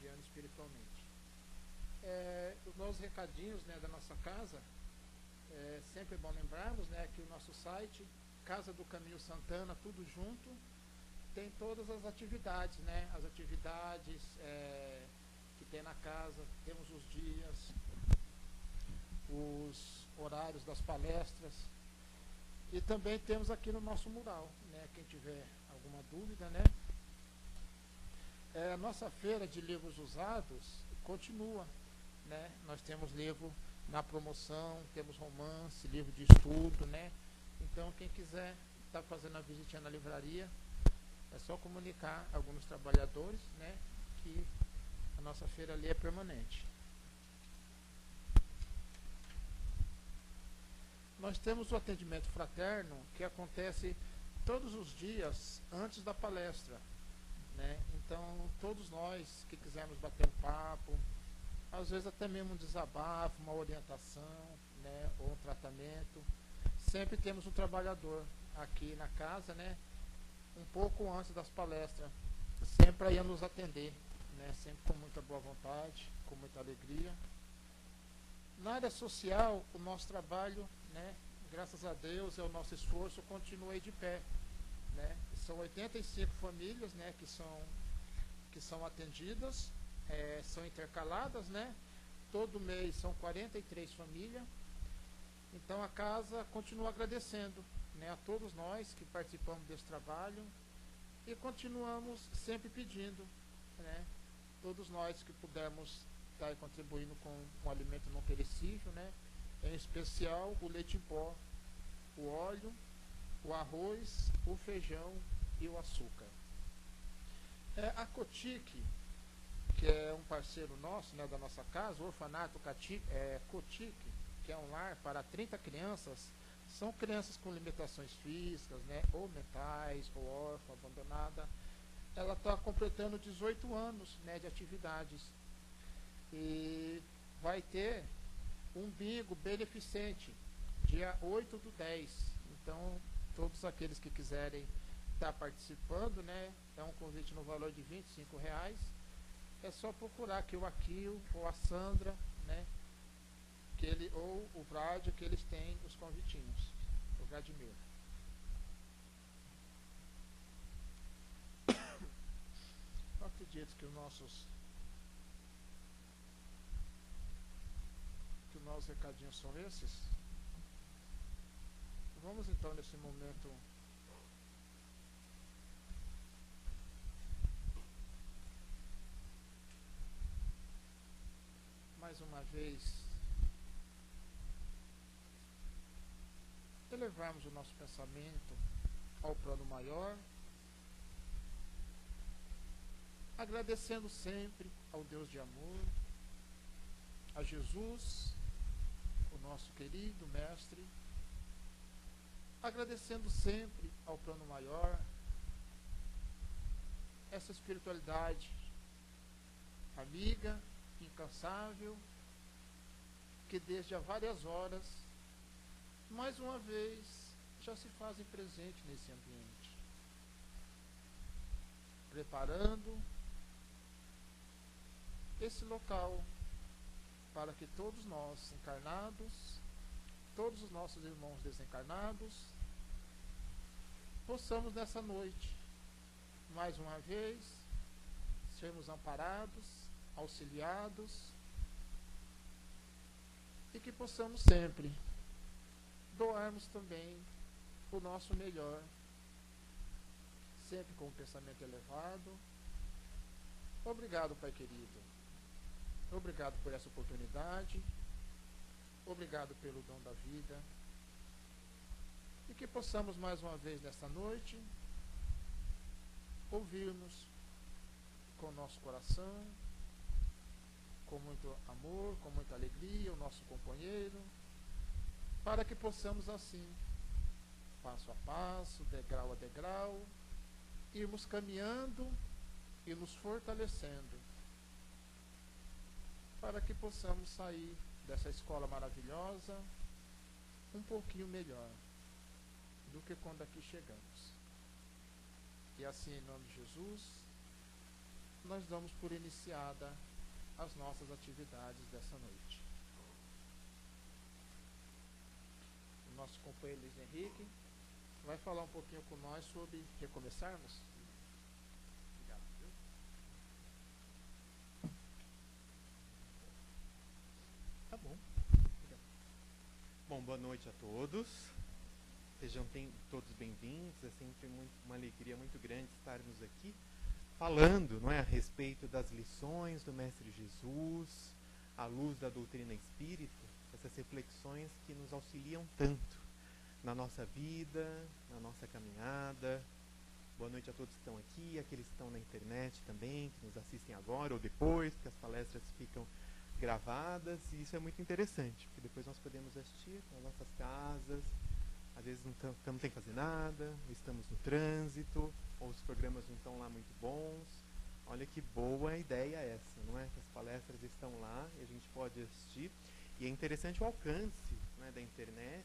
vigiando espiritualmente. Os nossos recadinhos, né, da nossa casa, sempre é bom lembrarmos, né, que o nosso site, Casa do Caminho Santana, tudo junto, tem todas as atividades, né, as atividades que tem na casa, temos os dias, os horários das palestras, e também temos aqui no nosso mural, né, quem tiver alguma dúvida, né. A nossa feira de livros usados continua, né, nós temos livro na promoção, temos romance, livro de estudo, né, então quem quiser estar fazendo a visitinha na livraria, é só comunicar a alguns trabalhadores, né, que a nossa feira ali é permanente. Nós temos o atendimento fraterno, que acontece todos os dias antes da palestra, né? Então, todos nós que quisermos bater um papo, às vezes até mesmo um desabafo, uma orientação, né, ou um tratamento, sempre temos um trabalhador aqui na casa, né, um pouco antes das palestras, sempre aí a nos atender, né, sempre com muita boa vontade, com muita alegria. Na área social, o nosso trabalho, né, graças a Deus, o nosso esforço continua aí de pé, né? São 85 famílias, né, que são atendidas, são intercaladas, né? Todo mês são 43 famílias. Então a casa continua agradecendo, né, a todos nós que participamos desse trabalho e continuamos sempre pedindo, né, todos nós que pudermos estar contribuindo com um alimento não perecível, né, em especial o leite em pó, o óleo, o arroz, o feijão e o açúcar. A Cotique, que é um parceiro nosso, né, da nossa casa, o orfanato Cotique, que é um lar para 30 crianças, são crianças com limitações físicas, né, ou mentais, ou órfã, abandonada. Ela está completando 18 anos, né, de atividades. E vai ter um bingo beneficente, dia 8/10. Então, todos aqueles que quiserem estar participando, né, é um convite no valor de R$ 25. É só procurar aqui o Aquil ou a Sandra, né, ou o Vlad, que eles têm os convitinhos, o Vladimir. Eu acredito que os nossos recadinhos são esses. Vamos então nesse momento mais uma vez elevarmos o nosso pensamento ao plano maior, agradecendo sempre ao Deus de amor, a Jesus, o nosso querido mestre, agradecendo sempre ao plano maior, essa espiritualidade amiga, incansável, que desde há várias horas, mais uma vez, já se fazem presente nesse ambiente, preparando esse local para que todos nós encarnados, todos os nossos irmãos desencarnados, possamos nessa noite, mais uma vez, sermos amparados, auxiliados, e que possamos sempre doarmos também o nosso melhor, sempre com um pensamento elevado. Obrigado, Pai querido. Obrigado por essa oportunidade. Obrigado pelo dom da vida. E que possamos mais uma vez nesta noite ouvirmos com o nosso coração, com muito amor, com muita alegria, o nosso companheiro, para que possamos assim, passo a passo, degrau a degrau, irmos caminhando e nos fortalecendo, para que possamos sair dessa escola maravilhosa um pouquinho melhor do que quando aqui chegamos. E assim, em nome de Jesus, nós damos por iniciada as nossas atividades dessa noite. O nosso companheiro Luiz Henrique vai falar um pouquinho com nós sobre recomeçarmos. Obrigado. Tá bom. Obrigado. Bom, boa noite a todos. Sejam todos bem-vindos. É sempre uma alegria muito grande estarmos aqui falando, não é, a respeito das lições do Mestre Jesus, à luz da doutrina espírita, essas reflexões que nos auxiliam tanto na nossa vida, na nossa caminhada. Boa noite a todos que estão aqui, aqueles que estão na internet também, que nos assistem agora ou depois, porque as palestras ficam gravadas, e isso é muito interessante, porque depois nós podemos assistir nas nossas casas, às vezes não estamos sem fazer nada, ou estamos no trânsito, ou os programas não estão lá muito bons. Olha que boa ideia essa, não é? Que as palestras estão lá e a gente pode assistir. E é interessante o alcance, não é, da internet,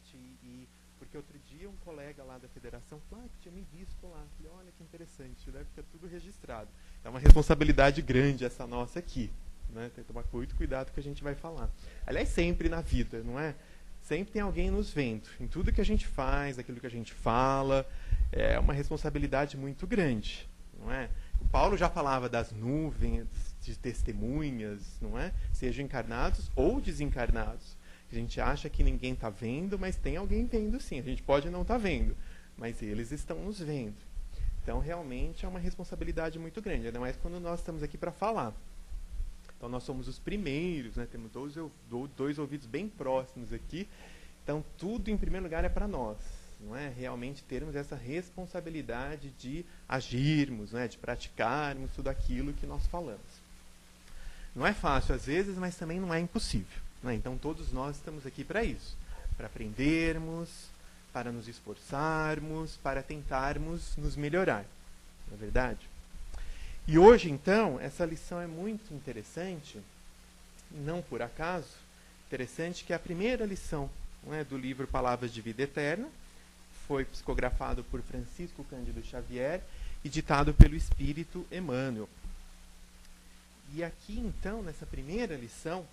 porque outro dia um colega lá da federação falou que tinha me visto lá. Falei, olha que interessante, deve ficar tudo registrado. É uma responsabilidade grande essa nossa aqui, né? Tem que tomar muito cuidado com o que a gente vai falar. Aliás, sempre na vida, não é? Sempre tem alguém nos vendo, em tudo que a gente faz, aquilo que a gente fala, é uma responsabilidade muito grande, não é? O Paulo já falava das nuvens de testemunhas, não é? Sejam encarnados ou desencarnados. A gente acha que ninguém está vendo, mas tem alguém vendo sim. A gente pode não estar vendo, mas eles estão nos vendo. Então, realmente, é uma responsabilidade muito grande, ainda mais quando nós estamos aqui para falar. Então, nós somos os primeiros, né? Temos dois ouvidos bem próximos aqui. Então, tudo, em primeiro lugar, é para nós. Não é? Realmente termos essa responsabilidade de agirmos, né? De praticarmos tudo aquilo que nós falamos. Não é fácil, às vezes, mas também não é impossível. Né? Então, todos nós estamos aqui para isso. Para aprendermos, para nos esforçarmos, para tentarmos nos melhorar. Não é verdade? E hoje, então, essa lição é muito interessante, não por acaso, interessante que é a primeira lição, não é, do livro Palavras de Vida Eterna, foi psicografado por Francisco Cândido Xavier e ditado pelo Espírito Emmanuel. E aqui, então, nessa primeira lição,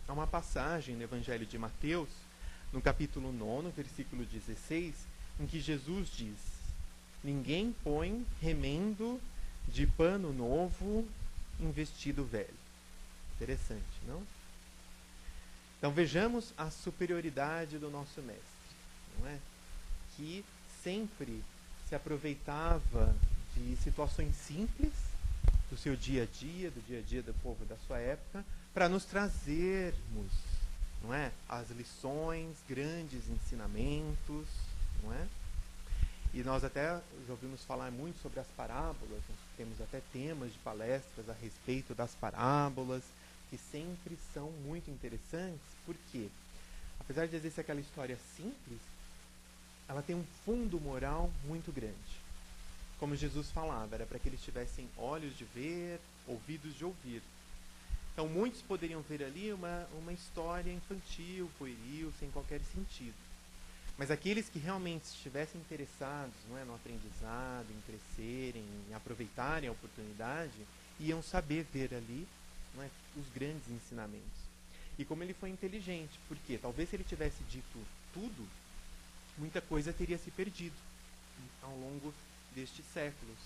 há uma passagem no Evangelho de Mateus, no capítulo 9, versículo 16, em que Jesus diz: ninguém põe remendo de pano novo em vestido velho. Interessante, não? Então vejamos a superioridade do nosso mestre, não é? Que sempre se aproveitava de situações simples do seu dia a dia, do dia a dia do povo da sua época, para nos trazermos, não é, as lições, grandes ensinamentos, não é? E nós até já ouvimos falar muito sobre as parábolas, nós temos até temas de palestras a respeito das parábolas, que sempre são muito interessantes, porque, apesar de existir aquela história simples, ela tem um fundo moral muito grande. Como Jesus falava, era para que eles tivessem olhos de ver, ouvidos de ouvir. Então, muitos poderiam ver ali uma história infantil, pueril, sem qualquer sentido. Mas aqueles que realmente estivessem interessados, não é, no aprendizado, em crescerem, em aproveitarem a oportunidade, iam saber ver ali, não é, os grandes ensinamentos. E como ele foi inteligente, porque talvez se ele tivesse dito tudo, muita coisa teria se perdido ao longo destes séculos.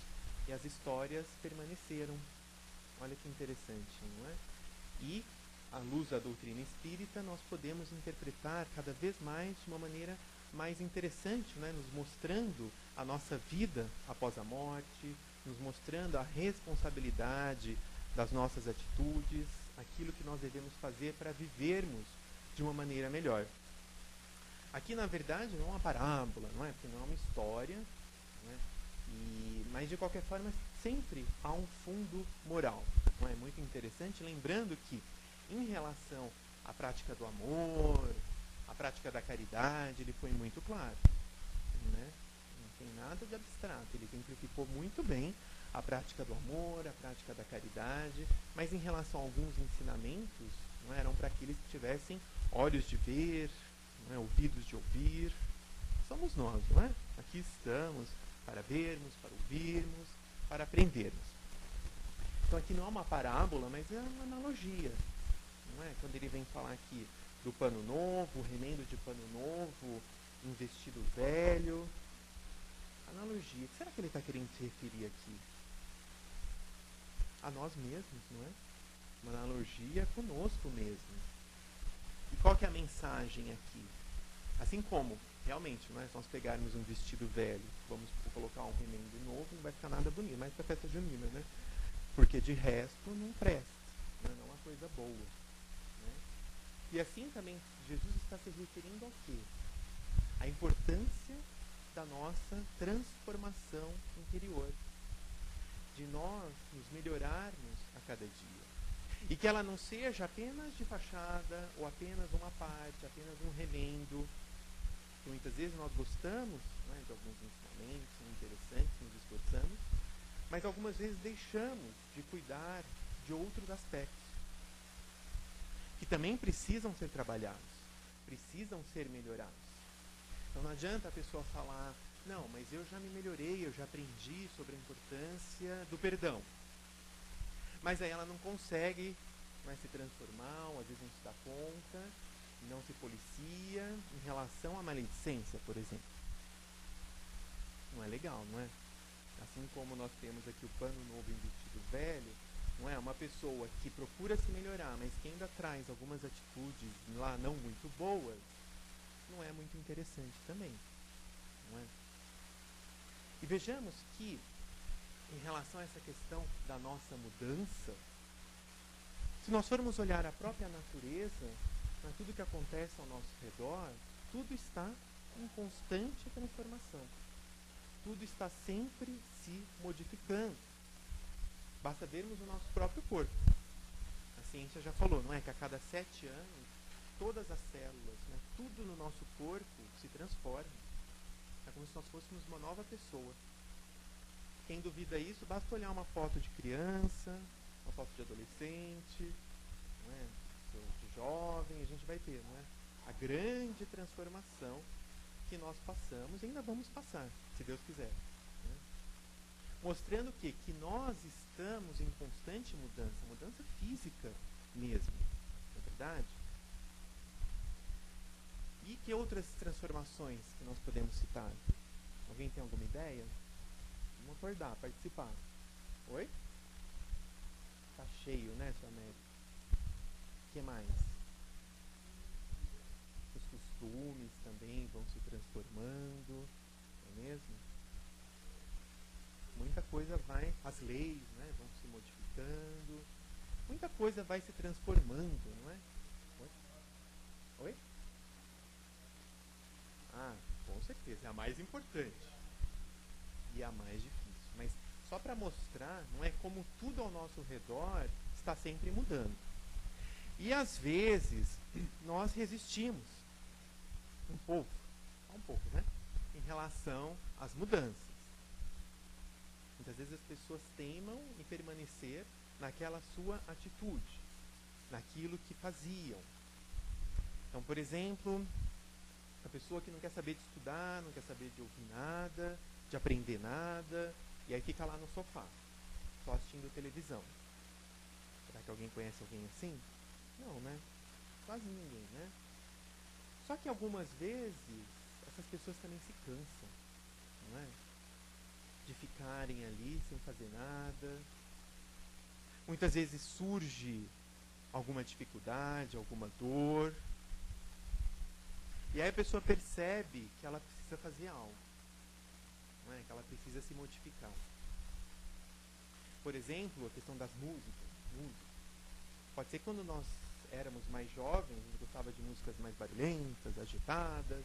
E as histórias permaneceram. Olha que interessante, não é? E, à luz da doutrina espírita, nós podemos interpretar cada vez mais de uma maneira mais interessante, né? Nos mostrando a nossa vida após a morte, nos mostrando a responsabilidade das nossas atitudes, aquilo que nós devemos fazer para vivermos de uma maneira melhor. Aqui, na verdade, não é uma parábola, não é? Porque não é uma história, né? Mas, de qualquer forma, sempre há um fundo moral. Não é? Muito interessante, lembrando que, em relação à prática do amor, a prática da caridade, ele foi muito claro, né? Não tem nada de abstrato, ele exemplificou muito bem a prática do amor, a prática da caridade, mas em relação a alguns ensinamentos, não eram para aqueles que tivessem olhos de ver, não é, ouvidos de ouvir. Somos nós, não é? Aqui estamos para vermos, para ouvirmos, para aprendermos. Então aqui não é uma parábola, mas é uma analogia. Não é? Quando ele vem falar aqui do pano novo, remendo de pano novo, um vestido velho. Analogia. O que será que ele está querendo se referir aqui? A nós mesmos, não é? Uma analogia conosco mesmo. E qual que é a mensagem aqui? Assim como, realmente, não é? Se nós pegarmos um vestido velho, vamos colocar um remendo novo, não vai ficar nada bonito, mais para festa junina, né? Porque de resto não presta, né? Não é uma coisa boa. Né? E assim também Jesus está se referindo ao quê? A importância da nossa transformação interior. De nós nos melhorarmos a cada dia. E que ela não seja apenas de fachada, ou apenas uma parte, apenas um remendo. Que muitas vezes nós gostamos, né, de alguns ensinamentos, são interessantes, nos esforçamos, mas algumas vezes deixamos de cuidar de outros aspectos. Que também precisam ser trabalhados, precisam ser melhorados. Então não adianta a pessoa falar, não, mas eu já me melhorei, eu já aprendi sobre a importância do perdão. Mas aí ela não consegue se transformar, ou às vezes não se dá conta, não se policia em relação à maledicência, por exemplo. Não é legal, não é? Assim como nós temos aqui o pano novo em vestido velho, não é? Uma pessoa que procura se melhorar, mas que ainda traz algumas atitudes lá não muito boas, não é muito interessante também, não é? E vejamos que, em relação a essa questão da nossa mudança, se nós formos olhar a própria natureza, tudo que acontece ao nosso redor, tudo está em constante transformação. Tudo está sempre se modificando. Basta vermos o nosso próprio corpo. A ciência já falou, não é? Que a cada 7 anos, todas as células, né, tudo no nosso corpo se transforma. É como se nós fôssemos uma nova pessoa. Quem duvida isso, basta olhar uma foto de criança, uma foto de adolescente, não é? De jovem, a gente vai ter, não é? A grande transformação que nós passamos e ainda vamos passar, se Deus quiser. Né? Mostrando que nós estamos em constante mudança, mudança física mesmo, não é verdade? E que outras transformações que nós podemos citar? Alguém tem alguma ideia? Vamos acordar, participar. Oi? Tá cheio, né, seu Américo? O que mais? Os costumes também vão se transformando, não é mesmo? Muita coisa vai, as leis, né, vão se modificando, muita coisa vai se transformando, não é? Oi? Oi? Ah, com certeza, é a mais importante. E a mais difícil. Mas só para mostrar, não é, como tudo ao nosso redor está sempre mudando. E às vezes nós resistimos um pouco, né, em relação às mudanças. Muitas vezes as pessoas teimam em permanecer naquela sua atitude, naquilo que faziam. Então, por exemplo, a pessoa que não quer saber de estudar, não quer saber de ouvir nada, de aprender nada, e aí fica lá no sofá, só assistindo televisão. Será que alguém conhece alguém assim? Não, né? Quase ninguém, né? Só que algumas vezes essas pessoas também se cansam, não é? De ficarem ali sem fazer nada. Muitas vezes surge alguma dificuldade, alguma dor. E aí a pessoa percebe que ela precisa fazer algo. Não é? Que ela precisa se modificar. Por exemplo, a questão das músicas. Pode ser que quando nós éramos mais jovens, a gente gostava de músicas mais barulhentas, agitadas.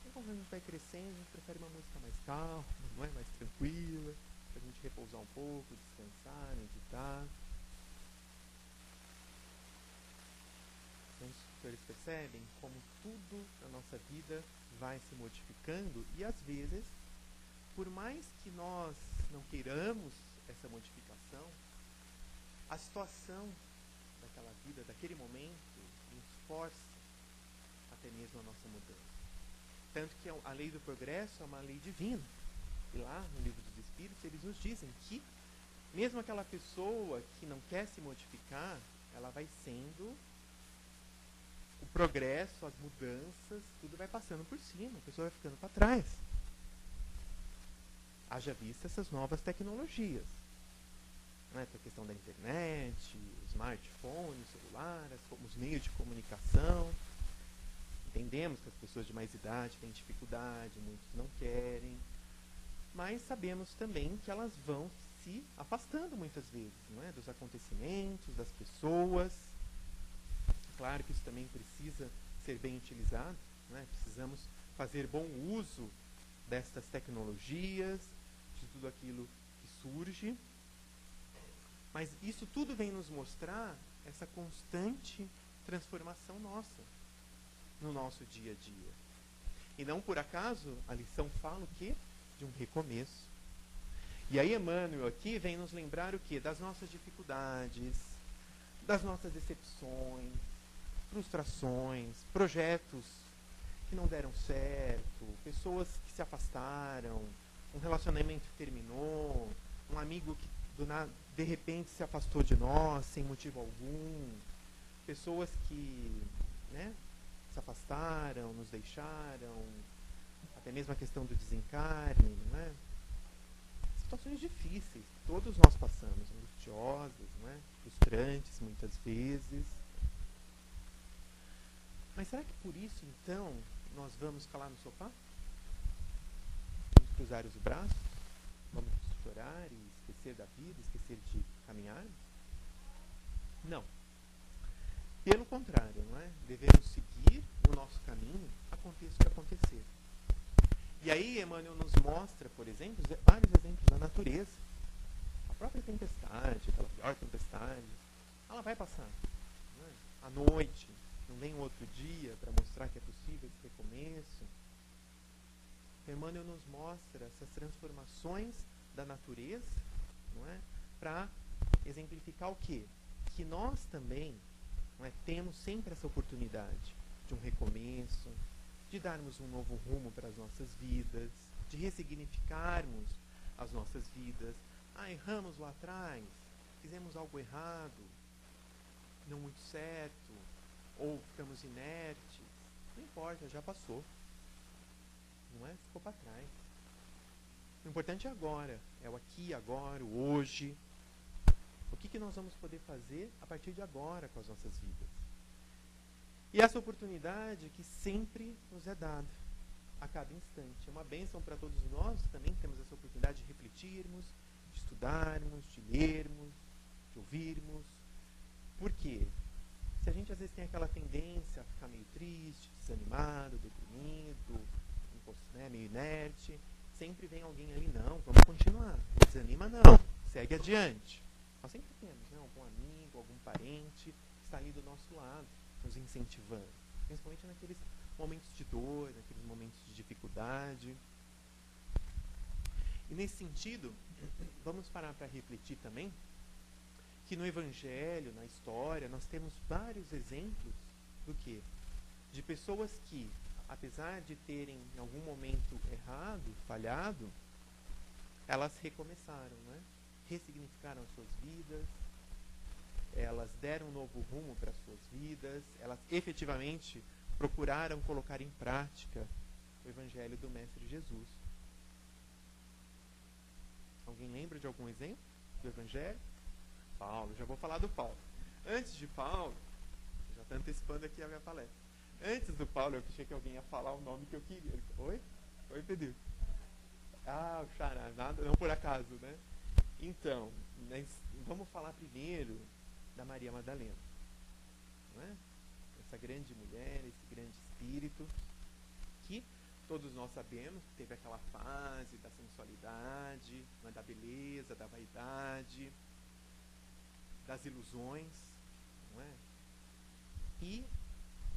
E quando a gente vai crescendo, a gente prefere uma música mais calma, não é? Mais tranquila, para a gente repousar um pouco, descansar, meditar. Então, vocês percebem como tudo na nossa vida vai se modificando e, às vezes, por mais que nós não queiramos essa modificação, a situação daquela vida, daquele momento, nos força até mesmo a nossa mudança. Tanto que a lei do progresso é uma lei divina. E lá, no livro dos Espíritos, eles nos dizem que Mesmo aquela pessoa que não quer se modificar, ela vai sendo, o progresso, as mudanças, tudo vai passando por cima, a pessoa vai ficando para trás. Haja vista essas novas tecnologias. Não é? A questão da internet, smartphone, celular, os meios de comunicação. Entendemos que as pessoas de mais idade têm dificuldade, muitos não querem, mas sabemos também que elas vão se afastando muitas vezes, não é? Dos acontecimentos, das pessoas. Claro que isso também precisa ser bem utilizado, não é? Precisamos fazer bom uso destas tecnologias, de tudo aquilo que surge. Mas isso tudo vem nos mostrar essa constante transformação nossa no nosso dia a dia. E não por acaso a lição fala o quê? De um recomeço. E aí Emmanuel aqui vem nos lembrar o quê? Das nossas dificuldades, das nossas decepções, frustrações, projetos que não deram certo, pessoas que se afastaram, um relacionamento que terminou, um amigo que de repente se afastou de nós sem motivo algum, pessoas que, né, se afastaram, nos deixaram, até mesmo a questão do desencarne, não é? Situações difíceis que todos nós passamos, angustiosas, não é? Frustrantes muitas vezes. Mas será que por isso, então, nós vamos calar no sofá? Vamos cruzar os braços? Vamos chorar e esquecer da vida, esquecer de caminhar? Não. Pelo contrário, não é? Devemos seguir o nosso caminho, aconteça o que acontecer. E aí Emmanuel nos mostra, por exemplo, vários exemplos da natureza. A própria tempestade, aquela pior tempestade, ela vai passar. Não é? À noite, não vem um outro dia para mostrar que é possível esse recomeço. Emmanuel nos mostra essas transformações da natureza, não é? Para exemplificar o quê? Que nós também, não é, temos sempre essa oportunidade de um recomeço, de darmos um novo rumo para as nossas vidas, de ressignificarmos as nossas vidas. Erramos lá atrás, fizemos algo errado, não muito certo, ou ficamos inertes. Não importa, já passou. Não é? Ficou para trás. O importante é agora, é o aqui, agora, o hoje. O que nós vamos poder fazer a partir de agora com as nossas vidas? E essa oportunidade que sempre nos é dada, a cada instante. É uma bênção para todos nós, também temos essa oportunidade de refletirmos, de estudarmos, de lermos, de ouvirmos. Por quê? Se a gente às vezes tem aquela tendência a ficar meio triste, desanimado, deprimido, né, meio inerte, sempre vem alguém ali, não, vamos continuar, não desanima não, segue adiante. Nós sempre temos, né, algum amigo, algum parente que está ali do nosso lado, nos incentivando, principalmente naqueles momentos de dor, naqueles momentos de dificuldade. E nesse sentido, vamos parar para refletir também que no Evangelho, na história, nós temos vários exemplos do quê? De pessoas que, apesar de terem em algum momento errado, falhado, elas recomeçaram, né? Ressignificaram as suas vidas, elas deram um novo rumo para as suas vidas, elas efetivamente procuraram colocar em prática o Evangelho do Mestre Jesus. Alguém lembra de algum exemplo do Evangelho? Paulo, já vou falar do Paulo. Antes de Paulo, já estou antecipando aqui a minha palestra. Antes do Paulo, eu achei que alguém ia falar o nome que eu queria. Oi? Oi, Pedro. O Xará, nada, não por acaso, né? Então, vamos falar primeiro da Maria Madalena. Não é? Essa grande mulher, esse grande espírito, que todos nós sabemos que teve aquela fase da sensualidade, da beleza, da vaidade, das ilusões, não é? E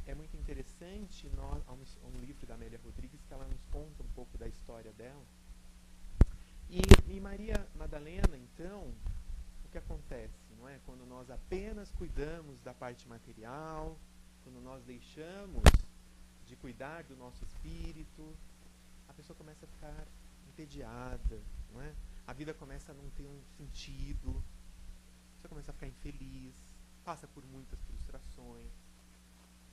é muito interessante, há um livro da Amélia Rodrigues que ela nos conta um pouco da história dela. E Maria Madalena, então, o que acontece, não é? Quando nós apenas cuidamos da parte material, quando nós deixamos de cuidar do nosso espírito, a pessoa começa a ficar entediada, não é? a vida começa a não ter um sentido, você começa a ficar infeliz, passa por muitas frustrações.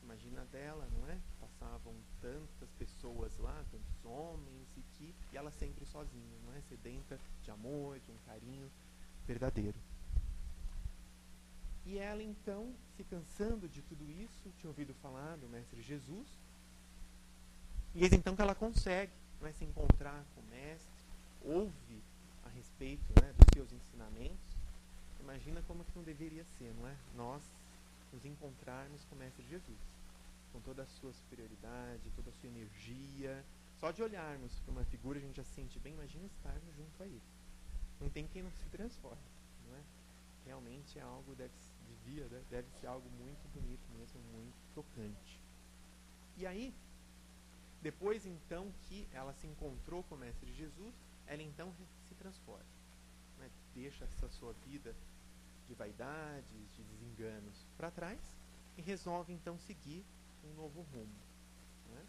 Imagina dela, não é? Que passavam tantas pessoas lá, tantos homens, e ela sempre sozinha, não é? Sedenta de amor, de um carinho verdadeiro. E ela então, se cansando de tudo isso, tinha ouvido falar do Mestre Jesus, e eis então que ela consegue, não é, se encontrar com o Mestre, ouve a respeito, né, dos seus ensinamentos. Imagina como que não deveria ser, não é? Nós nos encontrarmos com o Mestre Jesus, com toda a sua superioridade, toda a sua energia. Só de olharmos para uma figura a gente já se sente bem. Imagina estarmos junto a ele. Não tem quem não se transforme, não é? Realmente é algo, deve ser algo muito bonito mesmo, muito tocante. E aí, depois então que ela se encontrou com o Mestre Jesus, ela então se transforma, né? Deixa essa sua vida de vaidades, de desenganos para trás e resolve então seguir um novo rumo, né?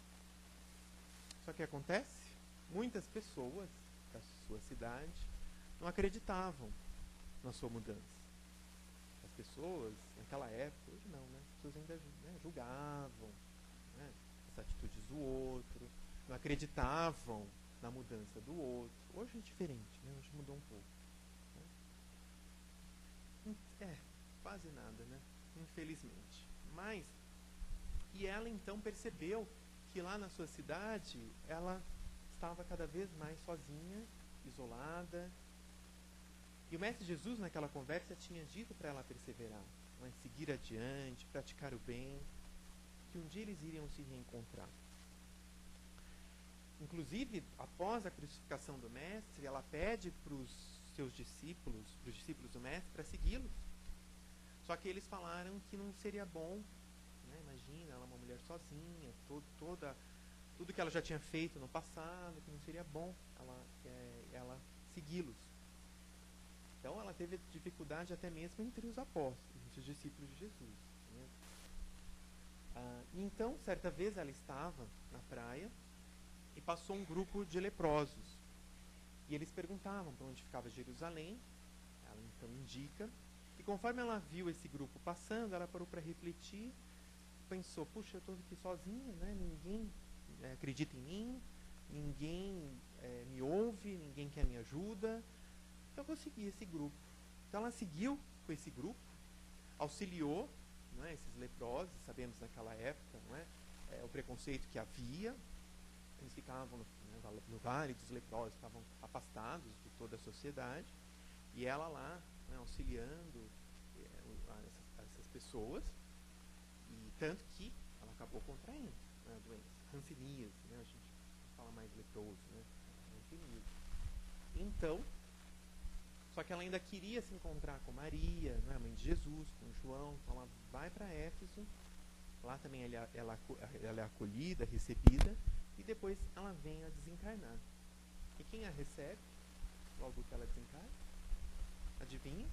Só que acontece, muitas pessoas da sua cidade não acreditavam na sua mudança. As pessoas, naquela época, hoje não, né? As pessoas ainda, né, julgavam, né, as atitudes do outro, não acreditavam na mudança do outro. Hoje é diferente, né? Hoje mudou um pouco, né? Quase nada, né? Infelizmente. Mas, e ela então percebeu que lá na sua cidade ela estava cada vez mais sozinha, isolada. E o Mestre Jesus, naquela conversa, tinha dito para ela perseverar, não é? Seguir adiante, praticar o bem, que um dia eles iriam se reencontrar. Inclusive, após a crucificação do Mestre, ela pede para os seus discípulos, para os discípulos do Mestre, para segui-los. Só que eles falaram que não seria bom, né? Imagina, ela é uma mulher sozinha, tudo que ela já tinha feito no passado, que não seria bom ela segui-los. Então ela teve dificuldade até mesmo entre os apóstolos, entre os discípulos de Jesus, né? Então, certa vez ela estava na praia e passou um grupo de leprosos. E eles perguntavam para onde ficava Jerusalém. Ela então indica. E conforme ela viu esse grupo passando, ela parou para refletir. Pensou, puxa, eu estou aqui sozinha, né? Ninguém acredita em mim, ninguém me ouve, ninguém quer me ajuda. Então eu vou seguir esse grupo. Então ela seguiu com esse grupo, auxiliou, não é, esses leprosos. Sabemos naquela época, não é, o preconceito que havia. Eles ficavam no vale dos leprosos, estavam afastados de toda a sociedade. E ela lá, né, auxiliando essas pessoas. E tanto que ela acabou contraindo, né, a doença. Hanseníase, né, a gente fala mais leproso, né? Hanseníase. Então, só que ela ainda queria se encontrar com Maria, né, a mãe de Jesus, com João. Então ela vai para Éfeso. Lá também ela é acolhida, recebida. E depois ela vem a desencarnar. E quem a recebe, logo que ela desencarna? Adivinha?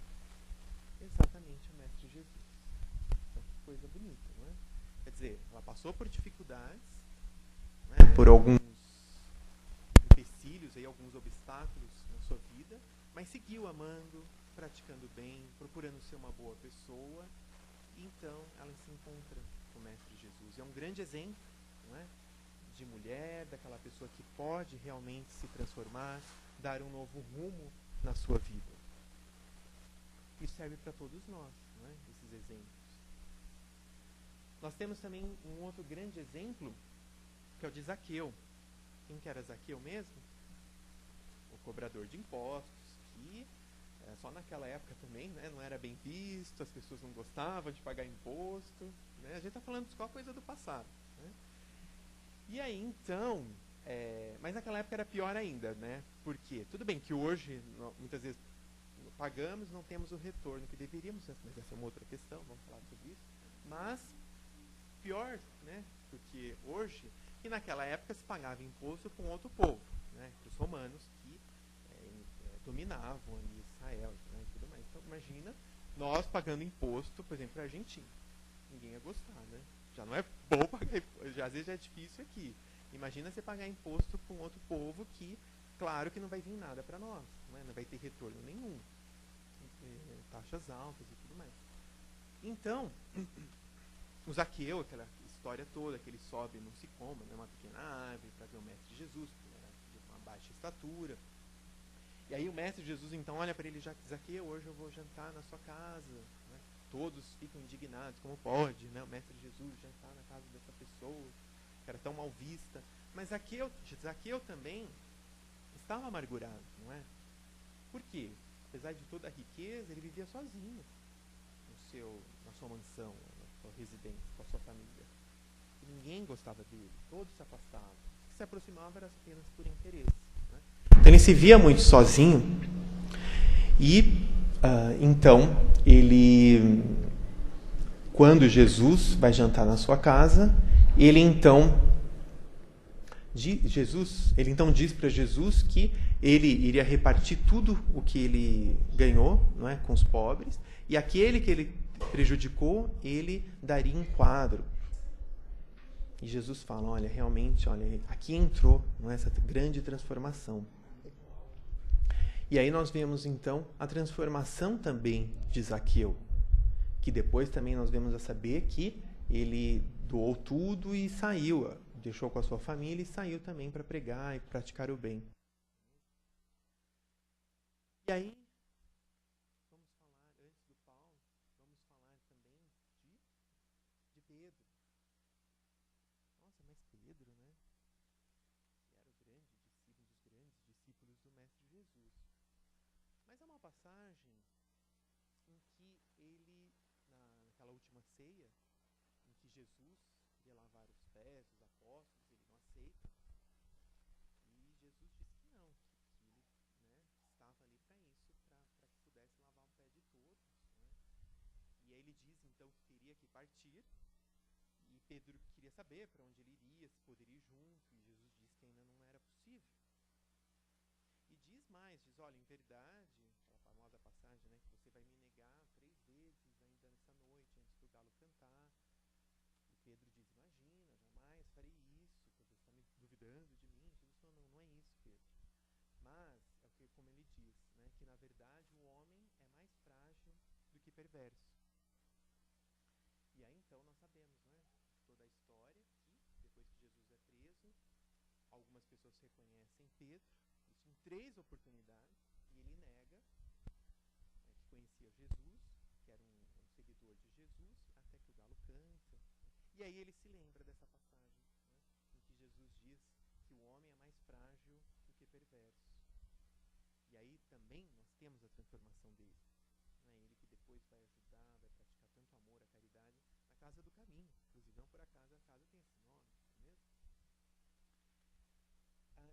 Exatamente o Mestre Jesus. Então, que coisa bonita, não é? Quer dizer, ela passou por dificuldades, né, por alguns empecilhos, alguns obstáculos na sua vida, mas seguiu amando, praticando bem, procurando ser uma boa pessoa. E então ela se encontra com o Mestre Jesus. É um grande exemplo, não é, de mulher, daquela pessoa que pode realmente se transformar, dar um novo rumo na sua vida. Isso serve para todos nós, não é? Esses exemplos. Nós temos também um outro grande exemplo, que é o de Zaqueu. Quem que era Zaqueu mesmo? O cobrador de impostos, que só naquela época também, né, não era bem visto, as pessoas não gostavam de pagar imposto, né? A gente está falando de qualquer coisa do passado, né? E aí, então, mas naquela época era pior ainda, né? Por quê? Tudo bem que hoje, muitas vezes, pagamos, não temos o retorno que deveríamos, mas essa é uma outra questão, vamos falar sobre isso. Mas, pior, né? Porque hoje, e naquela época se pagava imposto com outro povo, né? Os romanos que dominavam ali Israel, né, e tudo mais. Então, imagina nós pagando imposto, por exemplo, para a Argentina. Ninguém ia gostar, né? Já não é bom pagar imposto, às vezes já é difícil aqui. Imagina você pagar imposto para um outro povo que, claro que não vai vir nada para nós. não vai ter retorno nenhum. Taxas altas e tudo mais. Então, o Zaqueu, aquela história toda, que ele sobe no sicômoro, uma pequena árvore, para ver o mestre Jesus, que era de uma baixa estatura. E aí o mestre Jesus então olha para ele, Zaqueu, hoje eu vou jantar na sua casa. Né? Todos ficam indignados, como pode, né? O mestre Jesus jantar na casa dessa pessoa, que era tão mal vista. Mas Zaqueu também estava amargurado, não é? Por quê? Apesar de toda a riqueza, ele vivia sozinho na sua mansão, na sua residência, com a sua família. E ninguém gostava dele, todos se afastavam. O que se aproximava era apenas por interesse. Né? Então ele se via muito sozinho e então ele, quando Jesus vai jantar na sua casa, ele então diz para Jesus que ele iria repartir tudo o que ele ganhou, não é, com os pobres, e aquele que ele prejudicou, ele daria em quadro. E Jesus fala, olha, realmente, aqui entrou, não é, essa grande transformação. E aí nós vemos então a transformação também de Zaqueu, que depois também nós vemos a saber que ele doou tudo e saiu, deixou com a sua família e saiu também para pregar e praticar o bem. E aí, vamos falar, antes do Paulo, vamos falar também de Pedro. Nossa, mas Pedro, né? Que era um dos grandes discípulos do Mestre Jesus. Mas é uma passagem em que ele, naquela última ceia, em que Jesus queria lavar os pés dos apóstolos, ele não aceita. E Jesus disse que não, que ele, né, estava ali para isso, para que pudesse lavar o pé de todos. Né? E aí ele diz então que teria que partir, e Pedro queria saber para onde ele iria, se poderia ir junto, e Jesus disse que ainda não era possível. E diz mais, olha, em verdade, aquela famosa passagem, né, que você vai me negar 3 vezes ainda nessa noite, antes do galo cantar. E Pedro diz, imagina, jamais farei isso, você está me duvidando de mim? Jesus falou, não é isso, Pedro. Mas, como ele diz, né, que na verdade o homem é mais frágil do que perverso. E aí então nós sabemos, né, toda a história, que depois que Jesus é preso, algumas pessoas reconhecem Pedro, isso em 3 oportunidades, e ele nega que conhecia Jesus, que era um seguidor de Jesus, até que o galo canta. E aí ele se lembra dessa passagem, né, em que Jesus diz que o homem é mais frágil do que perverso. E aí também nós temos a transformação dele. Né? Ele que depois vai ajudar, vai praticar tanto amor, a caridade, na Casa do Caminho. Inclusive, não por acaso a casa tem esse nome, não é mesmo?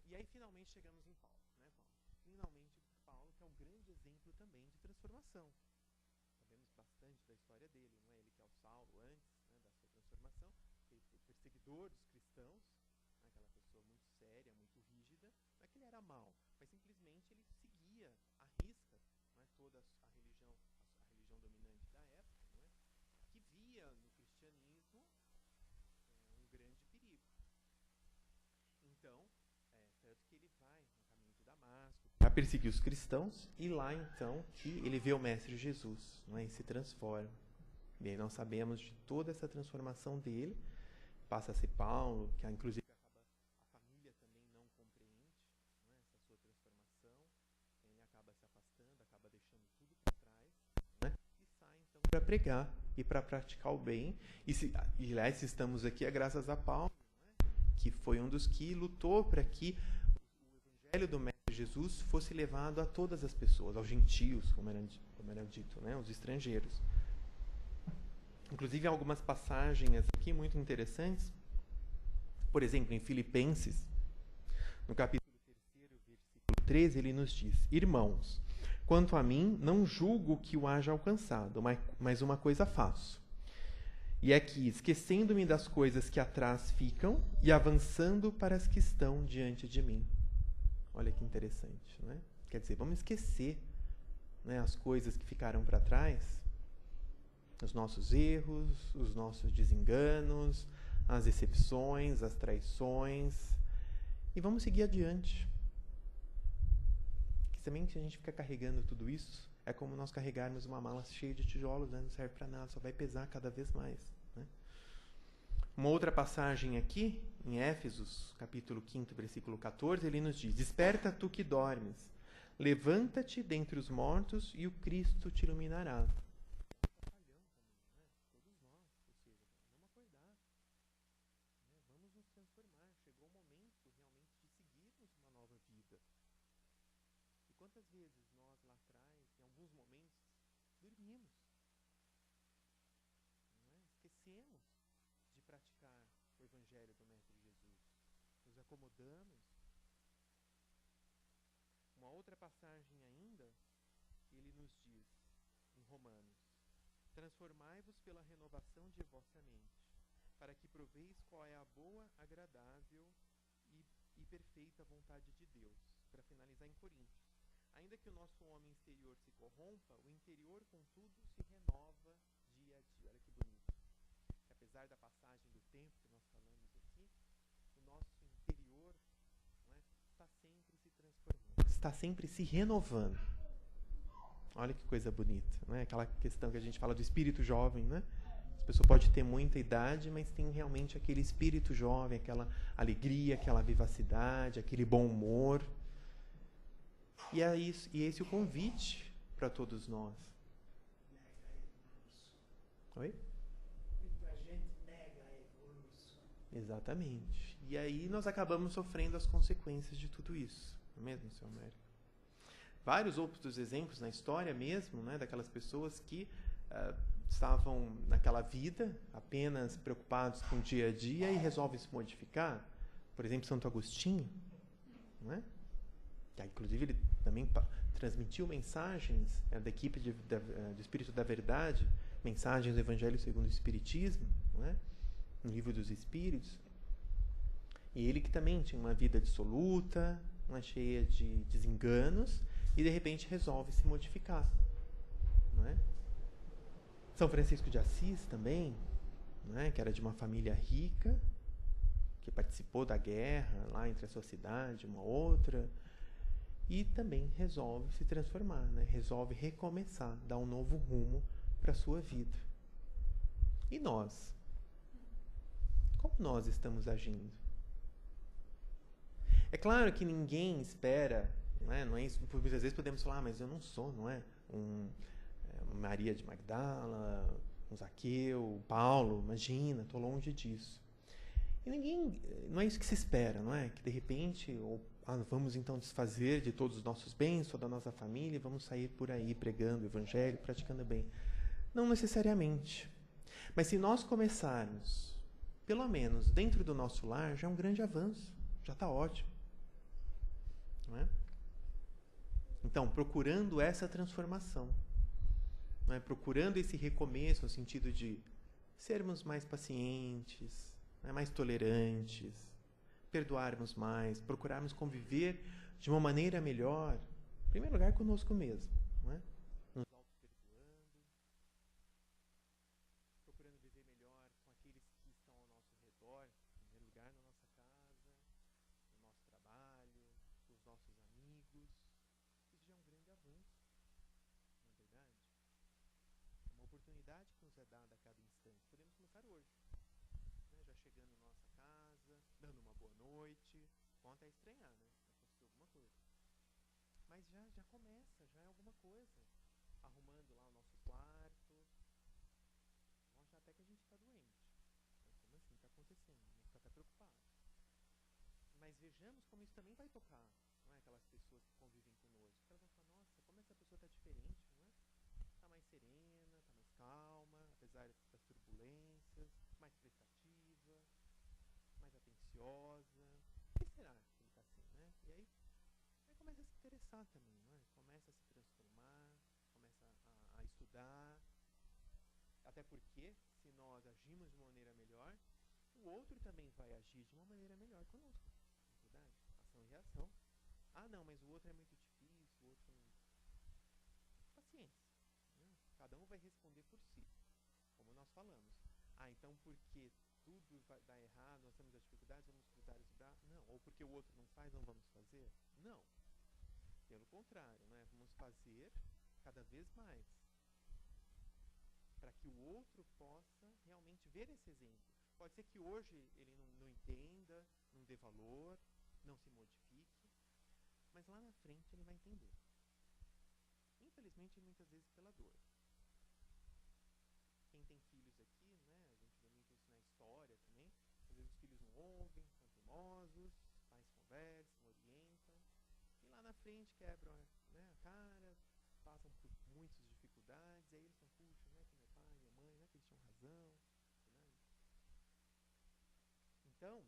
E aí finalmente chegamos em Paulo. Né, Paulo? Finalmente Paulo, que é um grande exemplo também de transformação. Sabemos bastante da história dele, não é? Ele que é o Saulo antes, né, da sua transformação, ele foi perseguidor dos cristãos, né, aquela pessoa muito séria, muito rígida. Não é que ele era mau, mas simplesmente ele seguia à risca, né, toda a religião dominante da época, né, que via no cristianismo um grande perigo. Então, tanto que ele vai no caminho de Damasco para perseguir os cristãos, e lá então que ele vê o Mestre Jesus, não é, e se transforma. E aí nós sabemos de toda essa transformação dele, passa a ser Paulo, que inclusive a família também não compreende, não é, essa sua transformação, ele acaba se afastando, acaba deixando tudo para trás, né, e sai então para pregar e para praticar o bem. E lá, se estamos aqui, é graças a Paulo, que foi um dos que lutou para que o evangelho do Mestre Jesus fosse levado a todas as pessoas, aos gentios, como era dito, né, aos estrangeiros. Inclusive, há algumas passagens aqui muito interessantes. Por exemplo, em Filipenses, no capítulo 3, versículo 13, ele nos diz, irmãos, quanto a mim, não julgo que o haja alcançado, mas uma coisa faço. E é que, esquecendo-me das coisas que atrás ficam e avançando para as que estão diante de mim. Olha que interessante, né? Quer dizer, vamos esquecer, né, as coisas que ficaram para trás, os nossos erros, os nossos desenganos, as decepções, as traições, e vamos seguir adiante. também que a gente fica carregando tudo isso, é como nós carregarmos uma mala cheia de tijolos, né? Não serve para nada, só vai pesar cada vez mais. Né? Uma outra passagem aqui, em Éfesos, capítulo 5, versículo 14, ele nos diz: Desperta tu que dormes, levanta-te dentre os mortos e o Cristo te iluminará. Vamos nos transformar. Chegou o momento realmente de seguirmos uma nova vida. E quantas vezes nós lá atrás, em alguns momentos, dormimos, não é? Esquecemos de praticar o Evangelho do Mestre Jesus. Nos acomodamos. Uma outra passagem ainda, ele nos diz, em Romanos: Transformai-vos pela renovação de vossa mente, para que proveis qual é a boa, agradável e perfeita vontade de Deus. Para finalizar, em Coríntios: Ainda que o nosso homem exterior se corrompa, o interior, contudo, se renova dia a dia. Olha que bonito. Que apesar da passagem do tempo que nós falamos aqui, o nosso interior, não é, está sempre se transformando. Está sempre se renovando. Olha que coisa bonita. Não é? Aquela questão que a gente fala do espírito jovem, né? A pessoa pode ter muita idade, mas tem realmente aquele espírito jovem, aquela alegria, aquela vivacidade, aquele bom humor. E é esse o convite para todos nós. Oi? Muita gente nega a evolução. Exatamente. E aí nós acabamos sofrendo as consequências de tudo isso. Não é mesmo, seu Américo? Vários outros exemplos na história mesmo, né, daquelas pessoas que estavam naquela vida apenas preocupados com o dia a dia e resolvem se modificar. Por exemplo, Santo Agostinho, não é? Que, inclusive, ele também transmitiu mensagens da equipe do Espírito da Verdade, mensagens do Evangelho segundo o Espiritismo, não é? No Livro dos Espíritos. E ele que também tinha uma vida dissoluta, cheia de desenganos, e de repente resolve se modificar. Não é? São Francisco de Assis também, não é? Que era de uma família rica, que participou da guerra lá entre a sua cidade e uma outra, e também resolve se transformar, né? Resolve recomeçar, dar um novo rumo para a sua vida. E nós? Como nós estamos agindo? É claro que ninguém espera, não é isso, muitas vezes podemos falar, mas eu não sou, não é? Maria de Magdala, um Zaqueu, Paulo, imagina, estou longe disso. E não é isso que se espera, não é? Que de repente, vamos então desfazer de todos os nossos bens, toda a nossa família, e vamos sair por aí pregando o Evangelho, praticando bem. Não necessariamente. Mas se nós começarmos, pelo menos dentro do nosso lar, já é um grande avanço, já está ótimo. Não é? Então, procurando essa transformação, não é? Procurando esse recomeço no sentido de sermos mais pacientes, mais tolerantes, perdoarmos mais, procurarmos conviver de uma maneira melhor, em primeiro lugar conosco mesmo, não é? Nos auto-perdoando, procurando viver melhor com aqueles que estão ao nosso redor, em primeiro lugar na nossa casa, no nosso trabalho, com os nossos amigos. Isso já é um grande avanço, não é verdade? É uma oportunidade que nos é dada a cada instante. Podemos começar hoje. Já chegando na nossa casa, dando uma boa noite, vão até estranhar, né? Aconteceu alguma coisa. Mas já começa, já é alguma coisa. Arrumando lá o nosso quarto. Nossa, até que a gente está doente. Mas como assim? Está acontecendo? A gente fica até preocupado. Mas vejamos como isso também vai tocar, não é? Aquelas pessoas que convivem conosco. Elas vão falar, nossa, como essa pessoa está diferente, não é? Está mais serena, está mais calma, apesar das turbulências, mais prestativa, mais atenciosa. Por que será que ele está assim, né? E aí começa a se interessar também, não é? Começa a se transformar, começa a estudar. Até porque, se nós agimos de uma maneira melhor, o outro também vai agir de uma maneira melhor conosco. Não é verdade? Ação e reação. Ah, não, mas o outro é muito difícil, o outro não... Paciência. Né? Cada um vai responder por si, como nós falamos. Ah, então porque tudo vai dar errado, nós temos as dificuldades, vamos cruzar os braços? Não. Ou porque o outro não faz, não vamos fazer? Não. Pelo contrário, não é? Vamos fazer cada vez mais, para que o outro possa realmente ver esse exemplo. Pode ser que hoje ele não entenda, não dê valor, não se modifique, mas lá na frente ele vai entender. Infelizmente, muitas vezes pela dor. Quem tem filhos aqui, né, a gente vê muito isso na história também, às vezes os filhos não ouvem, são teimosos, os pais conversam, orientam, e lá na frente quebram, né, a cara, passam por muitas dificuldades, e aí eles estão, puxa, né, que meu pai, minha mãe, né, que eles tinham razão. Né? Então,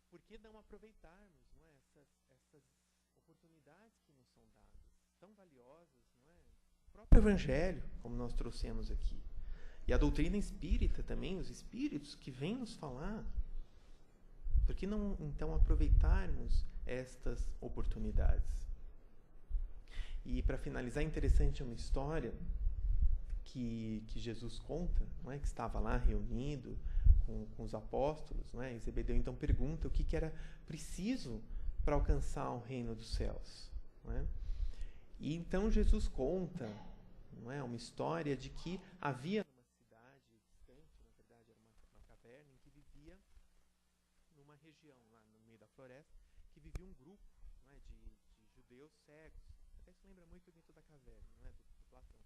por que não aproveitarmos, não é, essas oportunidades que nos são dadas, tão valiosas, não é? O próprio Evangelho, como nós trouxemos aqui, e a doutrina espírita também, os espíritos que vêm nos falar. Por que não, então, aproveitarmos estas oportunidades? E, para finalizar, é interessante uma história que Jesus conta, não é? Que estava lá reunido com os apóstolos, não é? E Zebedeu então pergunta o que era preciso para alcançar o reino dos céus. Não é? E então Jesus conta, não é, uma história de que havia uma cidade distante, na verdade era uma caverna, em que vivia, numa região lá no meio da floresta, que vivia um grupo, não é, de judeus cegos. Até se lembra muito do mito da caverna, não é, do Platão.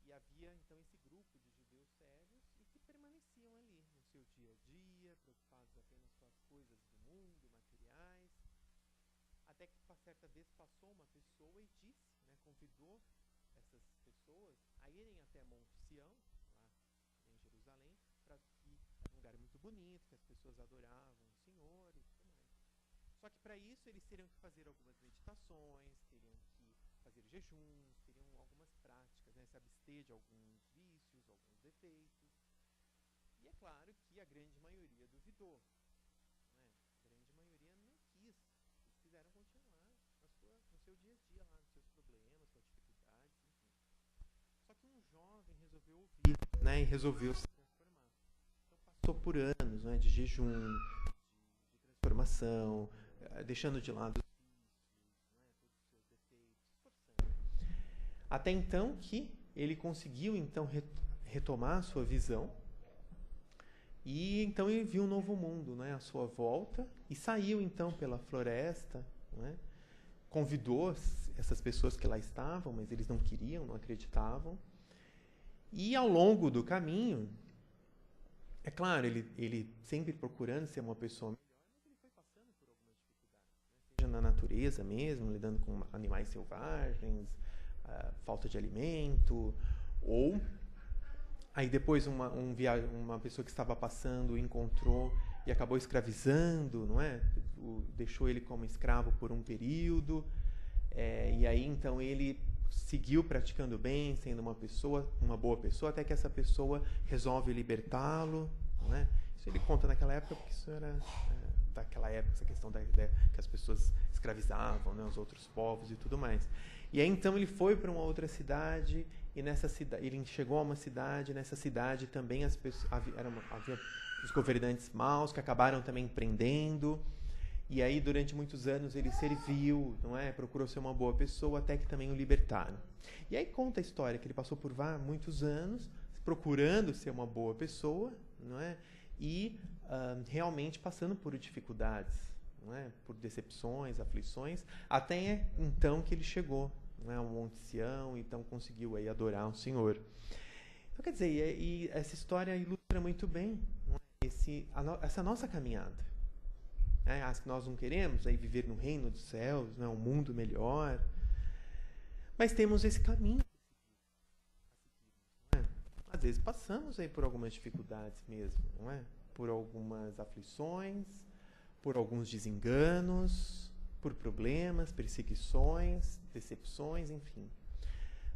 E havia então esse grupo de judeus cegos e que permaneciam ali no seu dia a dia, preocupados apenas com as coisas do mundo, materiais. Até que certa vez passou uma pessoa e disse, né, convidou essas pessoas a irem até Monte Sião, lá em Jerusalém, para que era um lugar muito bonito, que as pessoas adoravam o Senhor e tudo mais. Só que para isso eles teriam que fazer algumas meditações, teriam que fazer jejuns, teriam algumas práticas, né, se abster de alguns vícios, alguns defeitos. E é claro que a grande maioria duvidou. Né? A grande maioria não quis. Eles quiseram continuar no seu dia a dia, lá, nos seus problemas, com as dificuldades, enfim. Só que um jovem resolveu ouvir, né, e resolveu se transformar. Então passou por anos, né, de jejum, de transformação, deixando de lado os vícios, né, todos os seus defeitos, esforçando. Até então que ele conseguiu então retomar a sua visão. E então ele viu um novo mundo, né, à sua volta, e saiu então pela floresta, né, convidou essas pessoas que lá estavam, mas eles não queriam, não acreditavam. E ao longo do caminho, é claro, ele sempre procurando ser uma pessoa melhor, mas ele foi passando por algumas dificuldades, né, seja na natureza mesmo, lidando com animais selvagens, falta de alimento, ou aí depois uma pessoa que estava passando encontrou e acabou escravizando, não é? Deixou ele como escravo por um período, e aí então ele seguiu praticando bem, sendo uma boa pessoa, até que essa pessoa resolve libertá-lo, não é? Isso ele conta naquela época, porque isso era daquela época, essa questão que as pessoas escravizavam, né, os outros povos e tudo mais. E aí então ele foi para uma outra cidade, e nessa cidade ele chegou a uma cidade, nessa cidade também havia os governantes maus que acabaram também prendendo, e aí durante muitos anos ele serviu, não é? Procurou ser uma boa pessoa até que também o libertaram. E aí conta a história que ele passou por muitos anos procurando ser uma boa pessoa, não é? E realmente passando por dificuldades, não é? Por decepções, aflições, até então que ele chegou, não é, ao Monte Sião, então conseguiu aí adorar o Senhor. Então, quer dizer, e essa história ilustra muito bem, não é, essa nossa caminhada. As que nós não queremos aí viver no reino dos céus, não é, um mundo melhor, mas temos esse caminho. Não é? Às vezes passamos aí por algumas dificuldades mesmo, não é? Por algumas aflições, por alguns desenganos, por problemas, perseguições, decepções, enfim.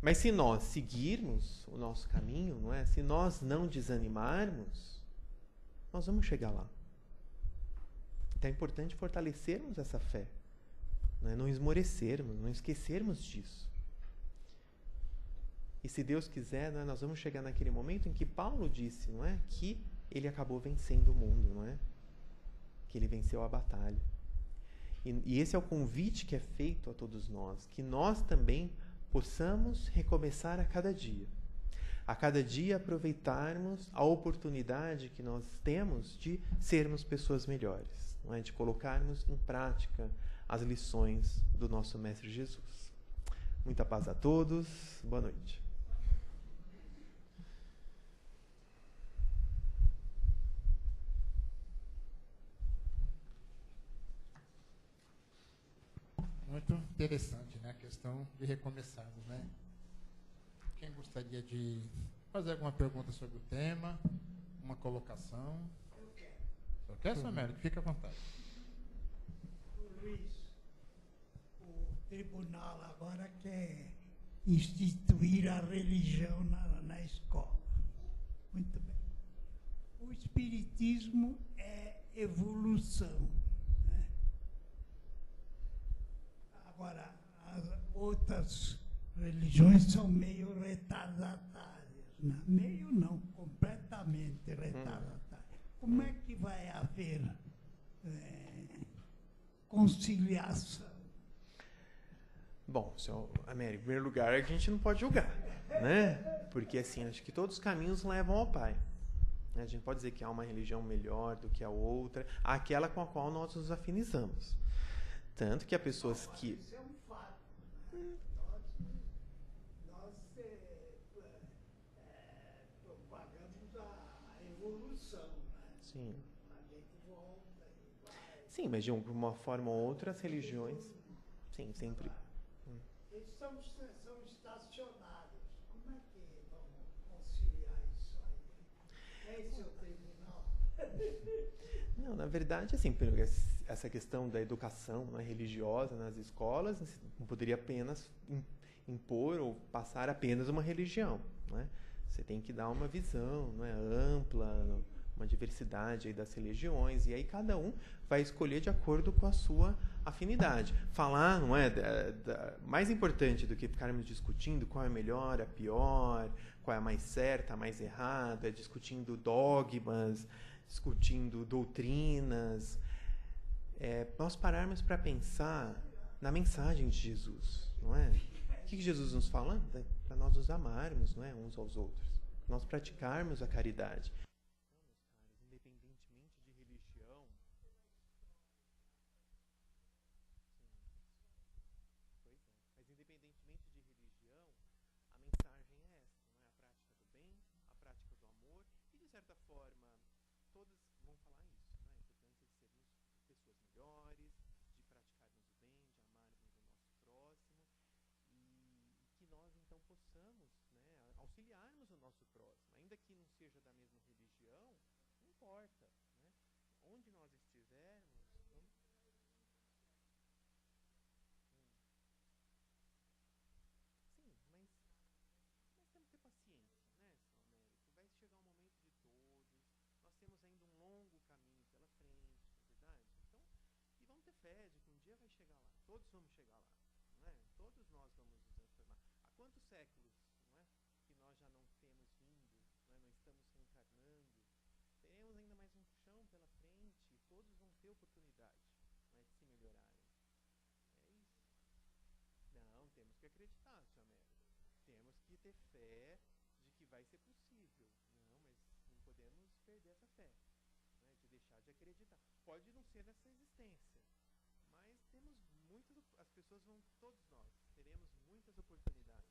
Mas se nós seguirmos o nosso caminho, não é? Se nós não desanimarmos, nós vamos chegar lá. Então é importante fortalecermos essa fé, não é? Não esmorecermos, não esquecermos disso. E se Deus quiser, não é? Nós vamos chegar naquele momento em que Paulo disse, não é? Que ele acabou vencendo o mundo, não é? Que ele venceu a batalha. E esse é o convite que é feito a todos nós, que nós também possamos recomeçar a cada dia. A cada dia aproveitarmos a oportunidade que nós temos de sermos pessoas melhores, não é? De colocarmos em prática as lições do nosso Mestre Jesus. Muita paz a todos. Boa noite. Muito interessante, né? A questão de recomeçarmos, né? Quem gostaria de fazer alguma pergunta sobre o tema? Uma colocação? Eu quero. Só quer, seu Américo? Fica à vontade. Luiz, o tribunal agora quer instituir a religião na escola. Muito bem. O espiritismo é evolução, né? Agora, as outras religiões são meio retardatárias, né? Meio não, completamente retardatárias. Como é que vai haver conciliação? Bom, senhor Américo, em primeiro lugar, a gente não pode julgar, né? Porque, assim, acho que todos os caminhos levam ao Pai. A gente pode dizer que há uma religião melhor do que a outra, aquela com a qual nós nos afinizamos. Tanto que há pessoas que... Isso é um fato, né? Nós propagamos a evolução, né? Sim. A gente volta e vai. Sim, mas de uma forma ou outra, as religiões... Sim, sempre... Eles são estacionários. Como é que vamos conciliar isso aí? Esse é o tribunal. Não, na verdade, assim, essa questão da educação, né, religiosa nas escolas não poderia apenas impor ou passar apenas uma religião, né? Você tem que dar uma visão, né, ampla, uma diversidade aí das religiões, e aí cada um vai escolher de acordo com a sua afinidade. Falar, não é, mais importante do que ficarmos discutindo qual é a melhor, a pior, qual é a mais certa, a mais errada, discutindo dogmas, discutindo doutrinas, nós pararmos para pensar na mensagem de Jesus, não é? O que Jesus nos fala? Para nós nos amarmos, não é, uns aos outros, nós praticarmos a caridade. Independentemente de religião, mas independentemente de religião, a mensagem é essa, não é? A prática do bem, a prática do amor, e de certa forma todas vão falar isso, né? A importância de sermos pessoas melhores, de praticarmos o bem, de amarmos o nosso próximo, e que nós então possamos, né, auxiliarmos o nosso próximo, ainda que não seja da mesma religião, não importa, né? Onde nós estivermos, sim, mas temos que ter paciência, né, São Américo? Vai chegar um momento de todos, nós temos ainda um longo caminho pela frente, não é verdade? Então, e vamos ter fé de que um dia vai chegar lá, todos vamos chegar lá, não é? Todos nós vamos nos transformar. Há quantos séculos, não é, que nós já não temos vindo, não é? Não estamos reencarnando, teremos ainda mais um chão pela frente e todos vão ter oportunidade, não é, de se melhorarem. É isso. Não, temos que acreditar, Sr. Américo. Temos que ter fé de que vai ser possível. Não, mas não podemos perder essa fé, né, de deixar de acreditar. Pode não ser nessa existência, mas temos muitas, as pessoas vão, todos nós, teremos muitas oportunidades.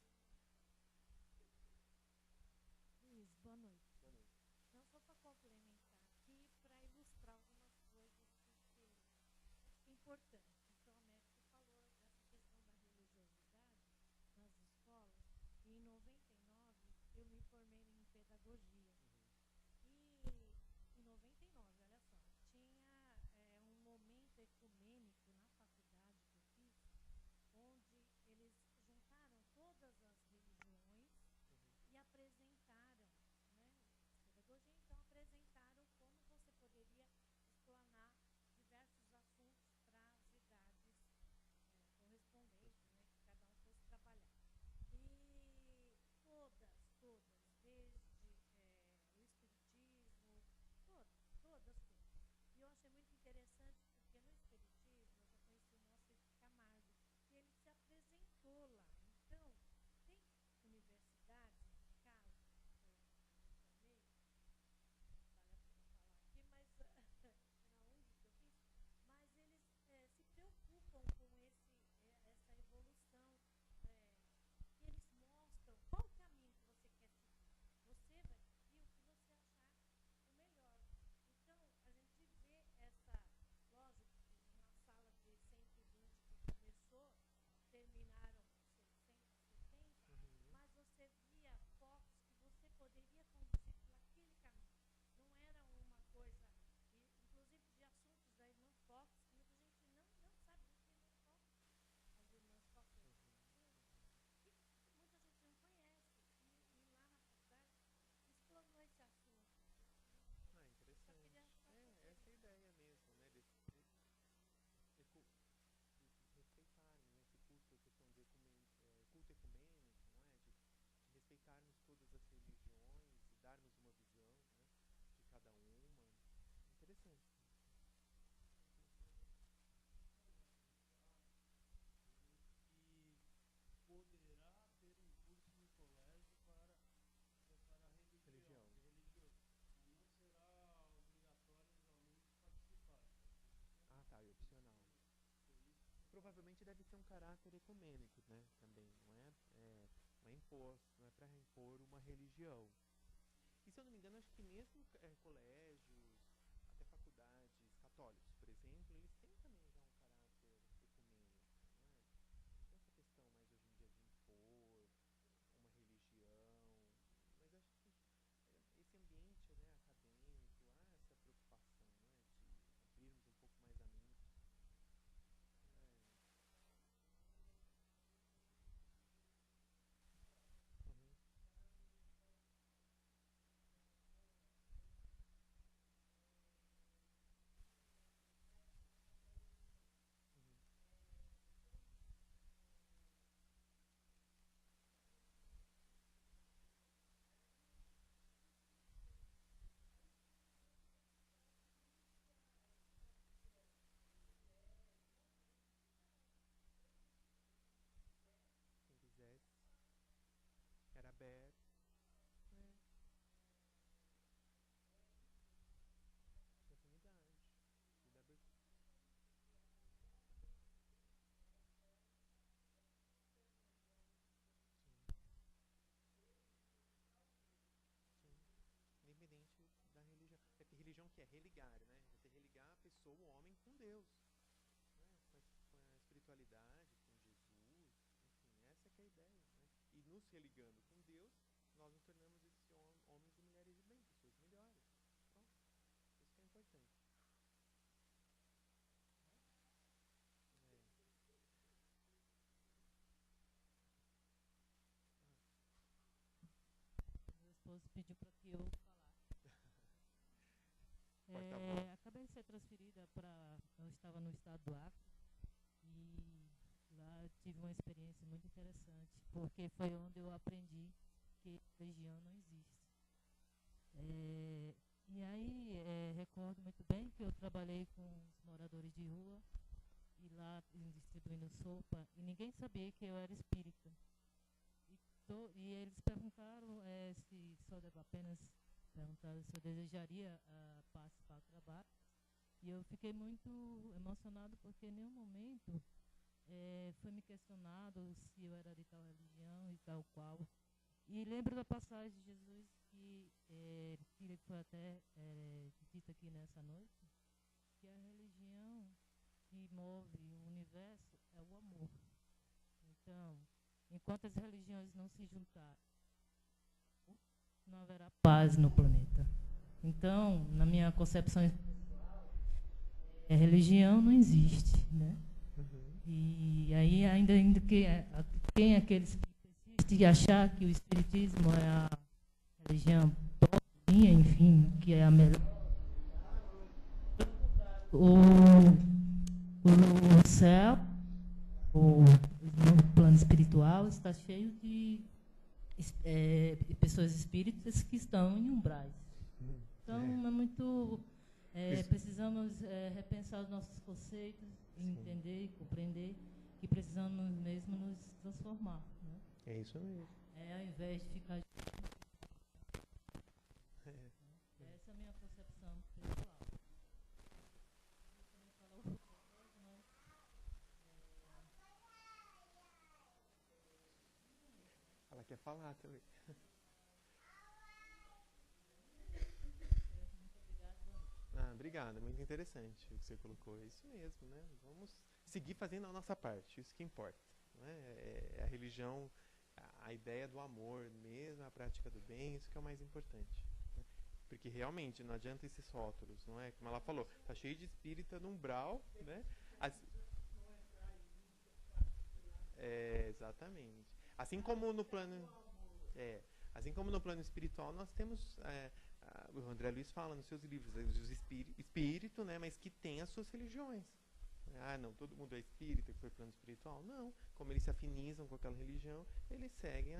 Luiz, boa noite. Boa noite. Não, só para complementar aqui, para ilustrar algumas coisas que acho que é importante. Então, a América falou dessa questão da religiosidade nas escolas, e em 99 eu me formei em pedagogia. E em 99, olha só, tinha um momento ecumênico na faculdade que eu fiz, onde eles juntaram todas as religiões e apresentaram, né, pedagogia, então apresentaram como você poderia explanar diversos assuntos para as ecumênico, né? Também não é impor, não é para impor uma religião. E se eu não me engano, acho que mesmo colégios, até faculdades católicos, por exemplo, eles têm também já um caráter ecumênico, não é? Tem essa questão mais hoje em dia de impor uma religião, mas acho que esse ambiente, né, acadêmico, há essa preocupação, não é, de abrirmos um pouco mais a mente. Quem quisesse, era aberto. Tinha afinidade, vida aberta. Independente da religião. É que religião que é religar, né? Você religar a pessoa, o homem, com Deus, né? Com a espiritualidade, com Jesus, enfim, essa que é a ideia, né? E nos religando com Deus, nós nos tornamos esses homens e mulheres de bem, pessoas melhores. Pronto. Isso que é importante. Meu esposo pediu para que eu falasse. Acabei de ser transferida para... Eu estava no estado do Acre e lá eu tive uma experiência muito interessante, porque foi onde eu aprendi que religião não existe. E aí recordo muito bem que eu trabalhei com os moradores de rua e lá distribuindo sopa e ninguém sabia que eu era espírita. E eles perguntaram se só devo apenas perguntar se eu desejaria participar do trabalho. E eu fiquei muito emocionado porque em nenhum momento foi me questionado se eu era de tal religião e tal qual. E lembro da passagem de Jesus que foi até dita aqui nessa noite, que a religião que move o universo é o amor. Então, enquanto as religiões não se juntarem, não haverá paz no planeta. Então, na minha concepção pessoal, religião não existe, né? E aí, ainda que tem aqueles que persistem de achar que o espiritismo é a religião topinha, enfim, que é a melhor. O céu, no plano espiritual, está cheio de pessoas espíritas que estão em umbrais. Então, é muito... precisamos repensar os nossos conceitos, entender e compreender que precisamos mesmo nos transformar. Né? É isso mesmo. Ao invés de ficar... Essa é a minha concepção pessoal. Ela quer falar também. Obrigado, muito interessante o que você colocou. É isso mesmo, né? Vamos seguir fazendo a nossa parte, isso que importa. Né? É a religião, a ideia do amor mesmo, a prática do bem, isso que é o mais importante. Né? Porque realmente não adianta esses rótulos, não é? Como ela falou, tá cheio de espírita no umbral, né? Exatamente. Assim como no plano espiritual, nós temos, o André Luiz fala nos seus livros, os espírito, né, mas que tem as suas religiões. Não, todo mundo é espírita que foi plano espiritual. Não, como eles se afinizam com aquela religião, eles seguem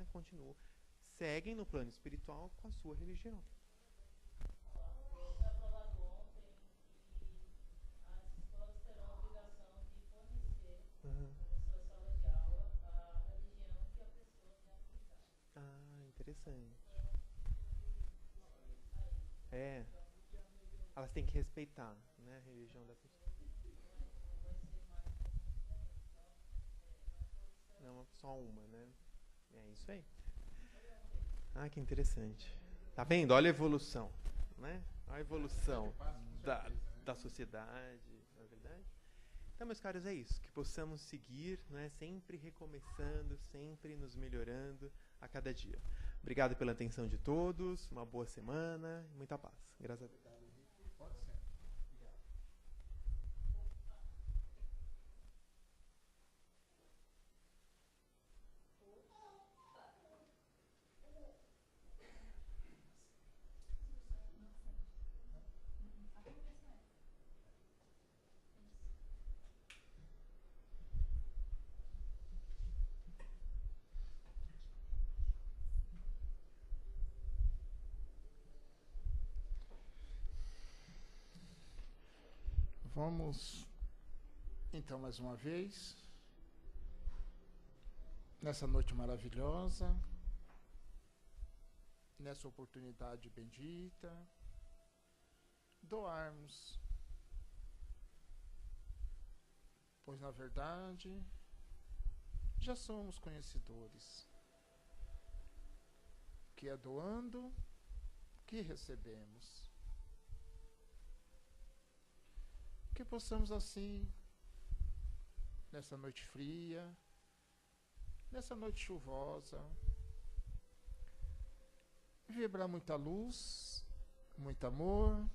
no plano espiritual com a sua religião. Interessante. Elas têm que respeitar, né, a religião da pessoa. Não só uma, né? É isso aí. Ah, que interessante. Tá vendo? Olha a evolução, né? Olha a evolução da sociedade, não é verdade? Então, meus caros, é isso. Que possamos seguir, né, sempre recomeçando, sempre nos melhorando a cada dia. Obrigado pela atenção de todos. Uma boa semana e muita paz. Graças a Deus. Vamos, então, mais uma vez, nessa noite maravilhosa, nessa oportunidade bendita, doarmos, pois, na verdade, já somos conhecedores, que é doando que recebemos. Que possamos assim, nessa noite fria, nessa noite chuvosa, vibrar muita luz, muito amor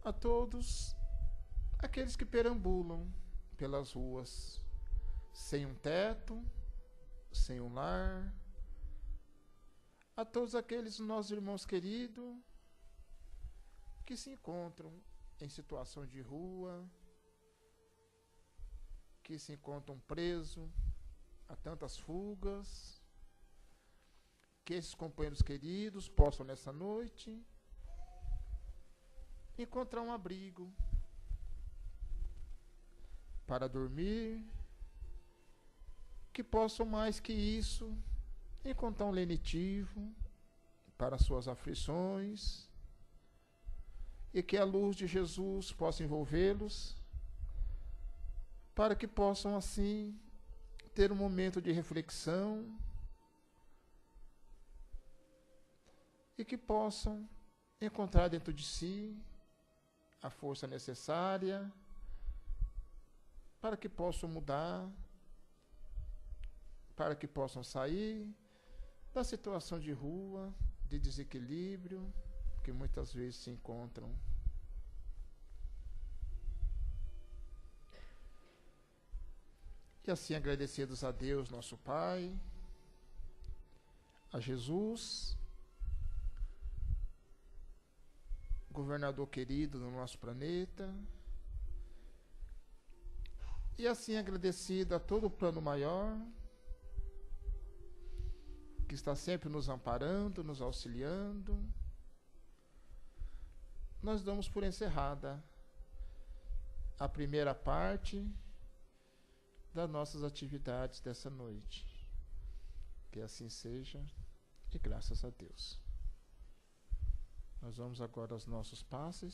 a todos aqueles que perambulam pelas ruas, sem um teto, sem um lar, a todos aqueles nossos irmãos queridos que se encontram em situação de rua, que se encontram presos a tantas fugas, que esses companheiros queridos possam nessa noite encontrar um abrigo para dormir, que possam mais que isso encontrar um lenitivo para suas aflições, e que a luz de Jesus possa envolvê-los, para que possam assim ter um momento de reflexão e que possam encontrar dentro de si a força necessária para que possam mudar, para que possam sair da situação de rua, de desequilíbrio que muitas vezes se encontram. E assim, agradecidos a Deus, nosso Pai, a Jesus, governador querido do nosso planeta, e assim agradecido a todo o plano maior, que está sempre nos amparando, nos auxiliando, nós damos por encerrada a primeira parte das nossas atividades dessa noite. Que assim seja, e graças a Deus. Nós vamos agora aos nossos passes.